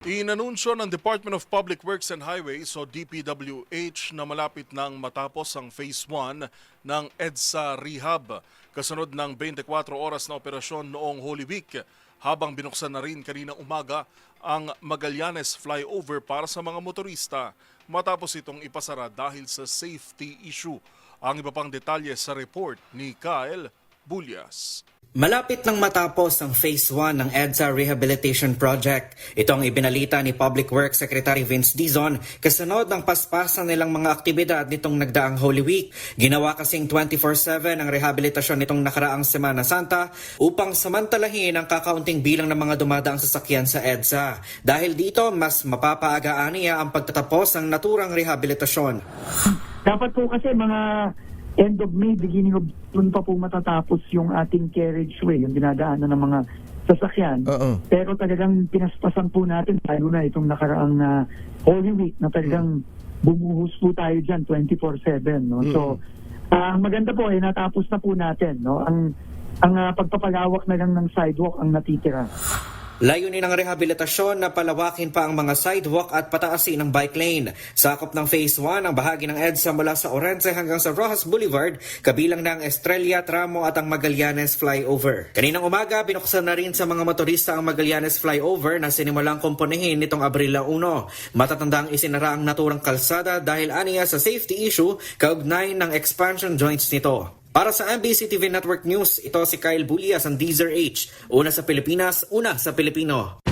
Inanunsyo ng Department of Public Works and Highways o DPWH na malapit nang matapos ang Phase 1 ng EDSA Rehab kasunod ng 24 oras na operasyon noong Holy Week habang binuksan na rin kaninang umaga ang Magallanes Flyover para sa mga motorista matapos itong ipasara dahil sa safety issue. Ang iba pang detalye sa report ni Kyle Bulias. Malapit nang matapos ang Phase 1 ng EDSA Rehabilitation Project. Ito ang ibinalita ni Public Works Secretary Vince Dizon kasunod ng paspasan nilang mga aktibidad nitong nagdaang Holy Week. Ginawa kasing 24/7 ang rehabilitasyon nitong nakaraang Semana Santa upang samantalahin ang kakaunting bilang ng mga dumadaang sasakyan sa EDSA. Dahil dito, mas mapapaagaan niya ang pagtatapos ng naturang rehabilitasyon. Dapat po kasi mga end of May, beginning of June pa po matatapos yung ating carriageway, yung dinadaanan ng mga sasakyan. Pero talagang pinaspasan po natin, lalo na itong nakaraang Holy Week na talagang bumuhos po tayo dyan 24/7. No? So, ang maganda po ay natapos na po natin. No? Ang pagpapalawak na lang ng sidewalk ang natitira. Layunin ng rehabilitasyon na palawakin pa ang mga sidewalk at pataasin ng bike lane. Sakop ng Phase 1 ang bahagi ng EDSA mula sa Orense hanggang sa Rojas Boulevard, kabilang ng Estrella, Tramo at ang Magallanes Flyover. Kaninang umaga, binuksan na rin sa mga motorista ang Magallanes Flyover na sinimulang komponehin nitong Abril 1. Matatandang isinara ang naturang kalsada dahil aniya sa safety issue kaugnay ng expansion joints nito. Para sa MBC TV Network News, ito si Kyle Bulias ang DZRH. Una sa Pilipinas, una sa Pilipino.